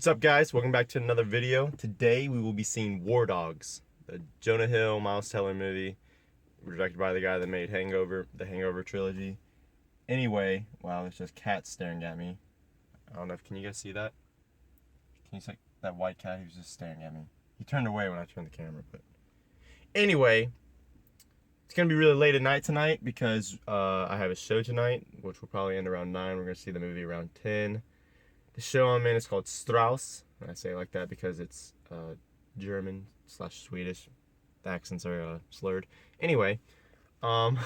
What's up, guys? Welcome back to another video. Today we will be seeing War Dogs, the Jonah Hill, Miles Teller movie, directed by the guy that made Hangover, the Hangover trilogy. Anyway, wow, there's just cats staring at me. I don't know if, can you guys see that? Can you see that white cat? He was just staring at me. He turned away when I turned the camera, but anyway, it's gonna be really late at night tonight because I have a show tonight, which will probably end around 9. We're gonna see the movie around 10. The show I'm in is called Strauss, and I say it like that because it's German / Swedish. The accents are slurred. Anyway, um,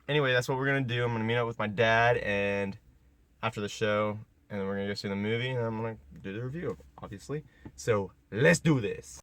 anyway, that's what we're gonna do. I'm gonna meet up with my dad, and after the show, and then we're gonna go see the movie, and I'm gonna do the review, obviously. So let's do this.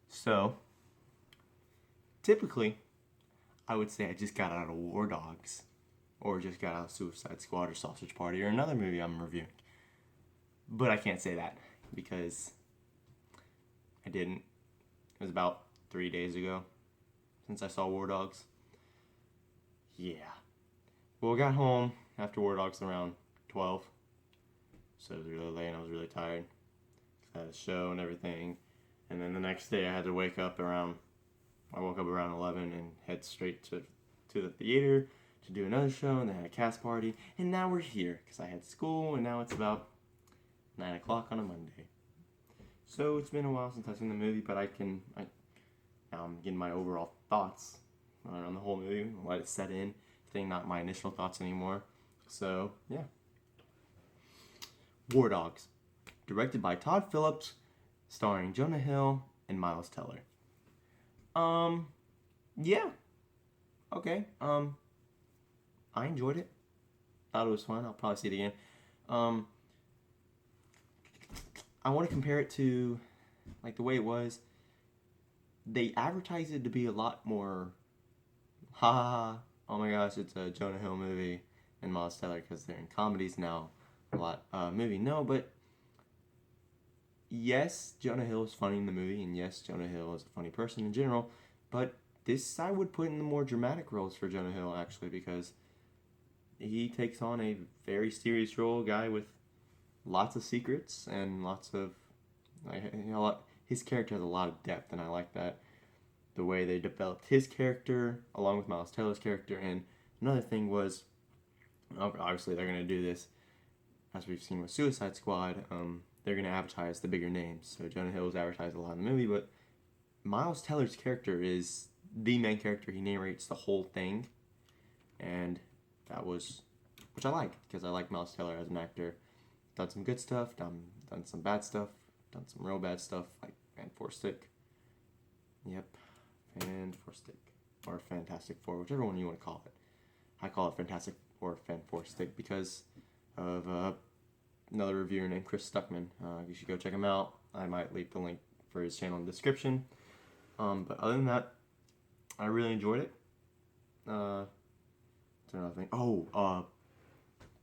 So, typically, I would say I just got out of War Dogs, or just got out of Suicide Squad, or Sausage Party, or another movie I'm reviewing. But I can't say that, because I didn't. It was about 3 days ago since I saw War Dogs. Yeah. Well, I got home after War Dogs around 12, so it was really late and I was really tired. I had a show and everything. And then the next day I had to I woke up around 11 and head straight to the theater to do another show, and then I had a cast party, and now we're here because I had school, and now it's about 9 o'clock on a Monday. So it's been a while since I've seen the movie, but now I'm getting my overall thoughts on the whole movie, let it set in, not my initial thoughts anymore. So yeah. War Dogs, directed by Todd Phillips, starring Jonah Hill and Miles Teller. Yeah. Okay. I enjoyed it. Thought it was fun. I'll probably see it again. I want to compare it to, like, the way it was. They advertised it to be a lot more, oh my gosh, it's a Jonah Hill movie and Miles Teller, because they're in comedies now. A lot movie. No, but yes, Jonah Hill is funny in the movie, and yes, Jonah Hill is a funny person in general, but this I would put in the more dramatic roles for Jonah Hill, actually, because he takes on a very serious role, a guy with lots of secrets and lots of, his character has a lot of depth, and I like that. The way they developed his character along with Miles Teller's character. And another thing was, obviously they're going to do this, as we've seen with Suicide Squad, they're going to advertise the bigger names. So Jonah Hill was advertised a lot in the movie, but Miles Teller's character is the main character. He narrates the whole thing, and that was, which I like, because I like Miles Teller as an actor. Done some good stuff, done some bad stuff, done some real bad stuff, like Fan Four Stick. Yep, Fan Four Stick, or Fantastic Four, whichever one you want to call it. I call it Fantastic or Fan Four Stick because of another reviewer named Chris Stuckman. You should go check him out. I might leave the link for his channel in the description. But other than that, I really enjoyed it. What's another thing?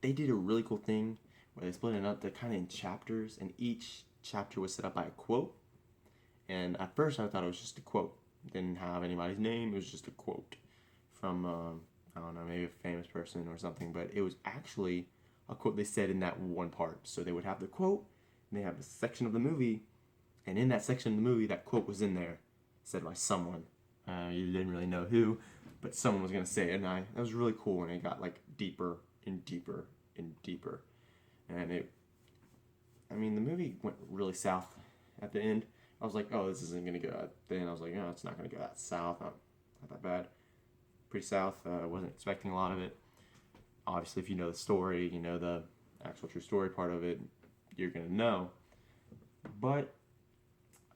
They did a really cool thing where they split it up to kind of in chapters, and each chapter was set up by a quote. And at first I thought it was just a quote. It didn't have anybody's name, it was just a quote from, I don't know, maybe a famous person or something, but it was actually a quote they said in that one part. So they would have the quote, and they have a section of the movie, and in that section of the movie, that quote was in there, said by someone. You didn't really know who, but someone was going to say it, and that was really cool, and it got, like, deeper and deeper and deeper. And the movie went really south at the end. I was like, oh, this isn't going to go. Then I was like, no, it's not going to go that south. Not that bad. Pretty south. I wasn't expecting a lot of it. Obviously, if you know the story, you know the actual true story part of it, you're going to know. But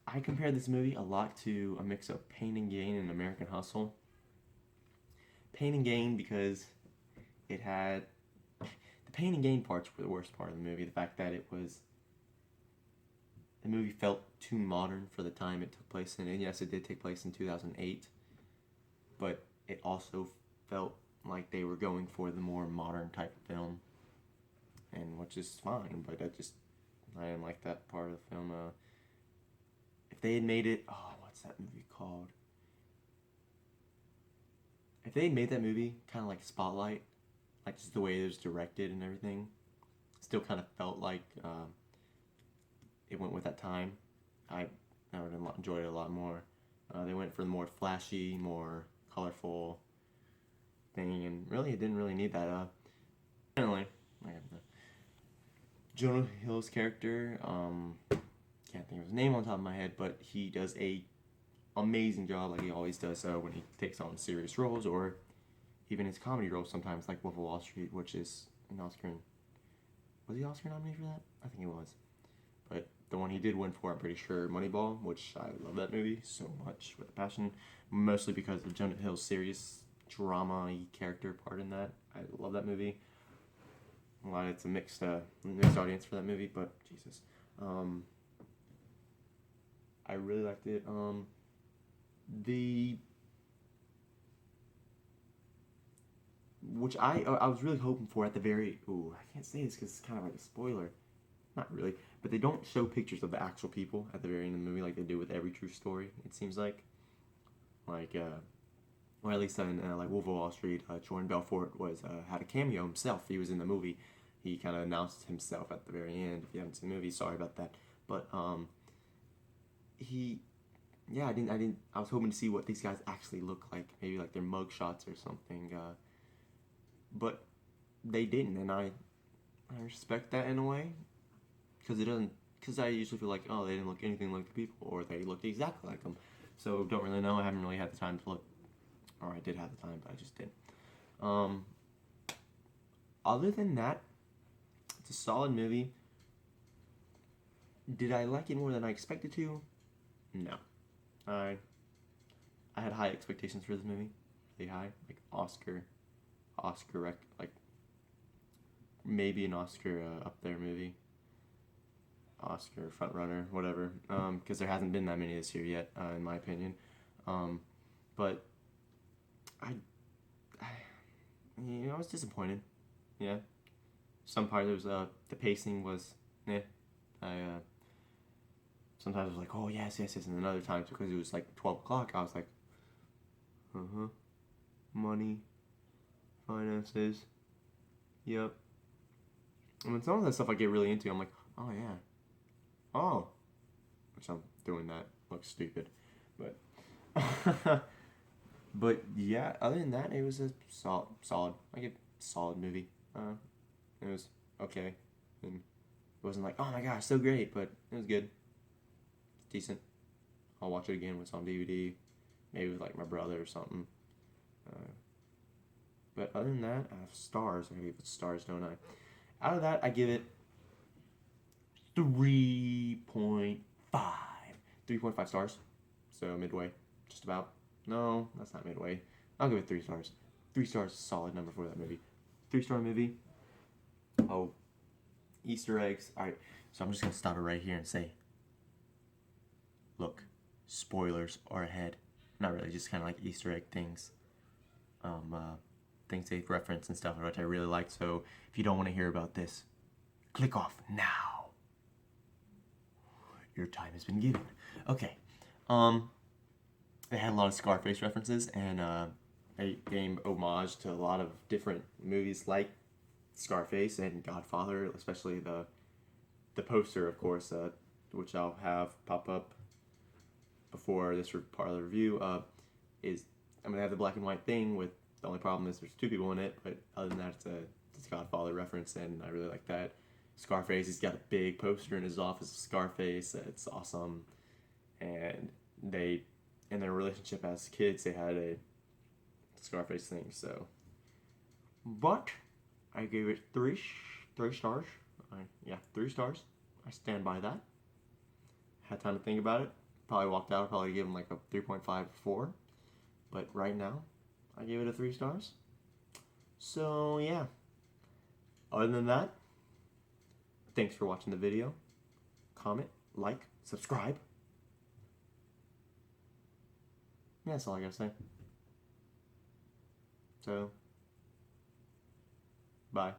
I compare this movie a lot to a mix of Pain and Gain and American Hustle. Pain and Gain because it had the Pain and Gain parts were the worst part of the movie. The fact that the movie felt too modern for the time it took place in. And yes, it did take place in 2008, but it also felt like they were going for the more modern type of film, and which is fine. But I didn't like that part of the film. If they had made it, what's that movie called? If they had made that movie kind of like Spotlight, like just the way it was directed and everything, still kind of felt like it went with that time. I would have enjoyed it a lot more. They went for the more flashy, more colorful thing, and really it didn't really need that. Anyway, Jonah Hill's character, can't think of his name on top of my head, but he does a amazing job like he always does when he takes on serious roles or even his comedy roles sometimes, like Wolf of Wall Street, which is an Oscar. Was he Oscar nominated for that? I think he was. But the one he did win for, I'm pretty sure, Moneyball, which I love that movie so much with a passion, mostly because of Jonah Hill's serious drama character part in that. I love that movie. Well, it's a mixed audience for that movie, but Jesus. I really liked it. Which I was really hoping for at the very... Ooh, I can't say this because it's kind of like a spoiler. Not really. But they don't show pictures of the actual people at the very end of the movie like they do with every true story, it seems like. Or at least in like Wolf of Wall Street, Jordan Belfort had a cameo himself. He was in the movie. He kind of announced himself at the very end. If you haven't seen the movie, sorry about that. But I was hoping to see what these guys actually look like, maybe like their mug shots or something. But they didn't, and I respect that in a way, because I usually feel like, they didn't look anything like the people, or they looked exactly like them. So don't really know. I haven't really had the time to look, or I did have the time, but I just didn't. Other than that, it's a solid movie. Did I like it more than I expected to? No. I had high expectations for this movie, really high, like Oscar like maybe an Oscar up there movie, Oscar front runner, whatever. Because there hasn't been that many this year yet, in my opinion. But I was disappointed. Yeah, some parts the pacing was sometimes I was like, oh yes, and then other times because it was like 12 o'clock, I was like, money, finances, yep. I mean, some of that stuff I get really into. I'm like, oh yeah, which I'm doing that looks stupid, but but yeah. Other than that, it was a solid. I get solid movie. It was okay, and it wasn't like, oh my gosh, so great, but it was good. It's decent. I'll watch it again when it's on DVD, maybe with like my brother or something. But other than that, I have stars. I give it stars, don't I? Out of that, I give it 3.5. 3.5 stars. So midway, just about. No, that's not midway. I'll give it 3 stars. 3 stars is a solid number for that movie. 3-star movie. Oh, Easter eggs. Alright, so I'm just going to stop it right here and say, look, spoilers are ahead. Not really, just kind of like Easter egg things. Things they reference and stuff, which I really like. So if you don't want to hear about this, click off now. Your time has been given. Okay. They had a lot of Scarface references, and they gave homage to a lot of different movies like Scarface and Godfather, especially the poster, of course, which I'll have pop up before this part of the review. I'm gonna have the black and white thing with. The only problem is there's 2 people in it, but other than that, it's a Godfather reference, and I really like that. Scarface, he's got a big poster in his office of Scarface. It's awesome. And in their relationship as kids, they had a Scarface thing, so. But I gave it 3 stars. 3 stars. I stand by that. Had time to think about it. probably walked out, I'd probably give him like a 3.54. But right now, I gave it a 3 stars. So yeah. Other than that, thanks for watching the video. Comment, like, subscribe. Yeah, that's all I gotta say. So,